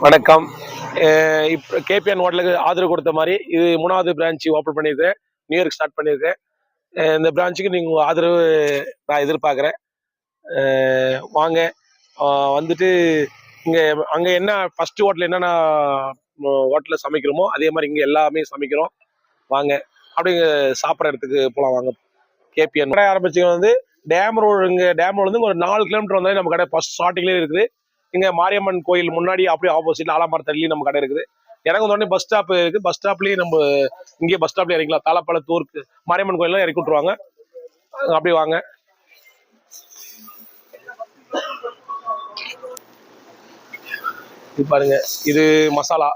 வணக்கம். இப்போ கேபிஎன் ஹோட்டலுக்கு ஆதரவு கொடுத்த மாதிரி இது 3வது பிரான்ச் ஓப்பன் பண்ணியிருக்கேன். நியூ இயர்க்கு ஸ்டார்ட் பண்ணியிருக்கேன். இந்த பிரான்ச்சுக்கு நீங்கள் ஆதரவு நான் எதிர்பார்க்குறேன். வாங்க. வந்துட்டு இங்கே அங்கே என்ன ஃபஸ்ட்டு ஹோட்டலில் என்னென்ன ஹோட்டலில் சமைக்கிறோமோ அதே மாதிரி இங்கே எல்லாமே சமைக்கிறோம். வாங்க. அப்படி சாப்பிட்ற இடத்துக்கு போகலாம் வாங்க. கேபிஎன் கடை ஆரம்பிச்சவங்க வந்து டேம் ரோடு, இங்கே டேம் ரோடு வந்து ஒரு 4 கிலோமீட்டர் வந்தாலே நம்ம கடை ஃபஸ்ட் ஸ்டார்டிங்லேயே இருக்குது. இங்கே மாரியம்மன் கோயில் முன்னாடி அப்படியே ஆப்போசிட்ல ஆலமரத்தள்ளி நம்ம கடை இருக்குது. இறங்க உடனே பஸ் ஸ்டாப் இருக்குது. பஸ் ஸ்டாப்லேயே நம்ம இங்கே பஸ் ஸ்டாப்லேயே இறங்கிக்கலாம். தாளப்பாளத்தூருக்கு மாரியம்மன் கோயிலாம் இறக்கி விட்ருவாங்க. அப்படியே வாங்க. இது பாருங்க, இது மசாலா,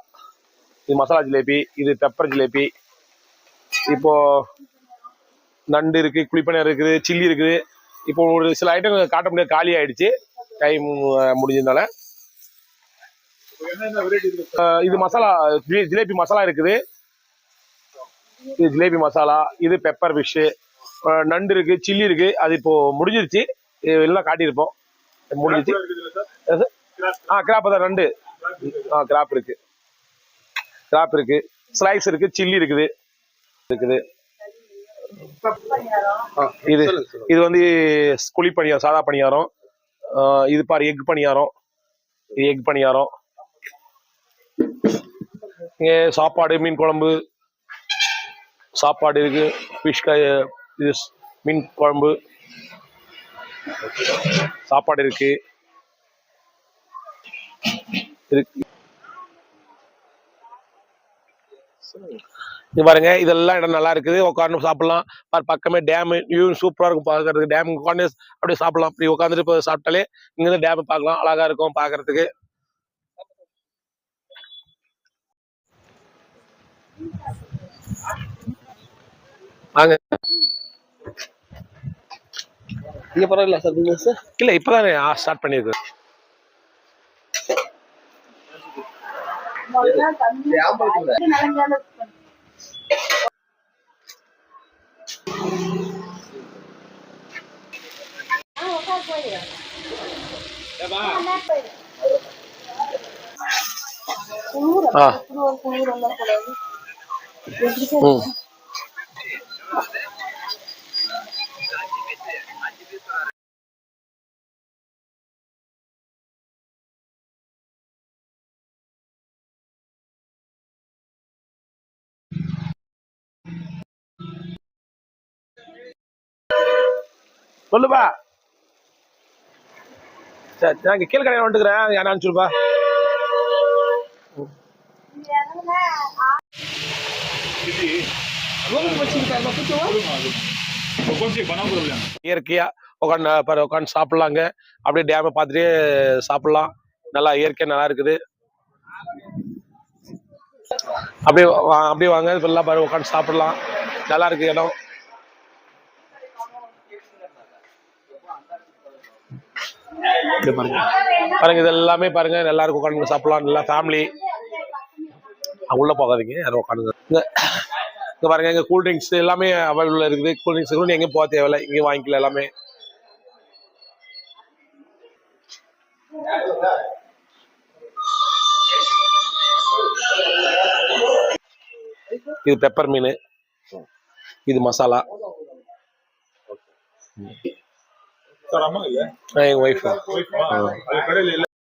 இது மசாலா ஜிலேபி, இது பெப்பர் ஜிலேபி. இப்போ நண்டு இருக்கு, குழிப்பணியாரம் இருக்குது, சில்லி இருக்குது. இப்போ ஒரு சில ஐட்டம் காட்ட முடியாது, காலி ஆயிடுச்சு டைம் முடிஞ்சதுனால. இது மசாலா ஜிலேபி மசாலா இருக்குது. இது ஜிலேபி மசாலா, இது பெப்பர் ஃபிஷ்ஷு, நண்டு இருக்கு, சில்லி இருக்கு. அது இப்போ முடிஞ்சிருச்சு, எல்லாம் காட்டியிருப்போம். முடிஞ்சிச்சு. கிராப் தான் நண்டு. கிராப் இருக்கு, கிராப் இருக்கு, ஸ்லைஸ் இருக்கு, சில்லி இருக்குது. இது இது வந்து குழி பணியாரம், சாதா பணியாரம். இது பாரு எக் பணியாரம், இது எக் பணியாரம். இங்கே சாப்பாடு, மீன் குழம்பு சாப்பாடு இருக்கு. ஃபிஷ் இது மீன் குழம்பு சாப்பாடு இருக்கு. இது பாருங்க, இதெல்லாம் இடம் நல்லா இருக்குது. உட்காந்து சாப்பிடலாம். பக்கமே டேம் வியூ சூப்பரா இருக்கும் பாக்குறதுக்கு. டேம் உட்காந்து அப்படியே சாப்பிடலாம். அப்படி உட்காந்துட்டு இப்போ சாப்பிட்டாலே இங்கிருந்து டேம் பார்க்கலாம். அழகா இருக்கும் பாக்குறதுக்கு. வாங்க. இங்க பரவாயில்ல சார், இல்ல இப்பதான் ஸ்டார்ட் பண்ணிருக்கு. சொல்லுப்பா. சரி, நான் கீழே கடையில் வந்துக்கிறேன். யாரும் அனுப்பிச்சுடுப்பா. இயற்கையா உட்காந்து சாப்பிடலாங்க. அப்படியே டேமை பார்த்துட்டே சாப்பிடலாம். நல்லா இயற்கையா நல்லா இருக்குது. அப்படியே வாங்க. எல்லாம் பாரு, உட்காந்து சாப்பிடலாம். நல்லா இருக்கு இடம். பாருங்க, இது எல்லாமே பாருங்க, நல்லா இருக்கும். உட்காந்து சாப்பிடலாம். நல்லா ஃபேமிலி. உள்ள போகாதீங்க, யாரும் உட்காந்துங்க. இங்க பாருங்க, இங்க கூல் ட்ரிங்க்ஸ் எல்லாமே அவைலபிள் இருக்குது. கூல் ட்ரிங்க்ஸ் எங்க போக தேவையில்லை, இங்கே வாங்கிக்கலாம் எல்லாமே. இது பெப்பர் மீன், இது மசாலா. எங்க ஒய்ஃப்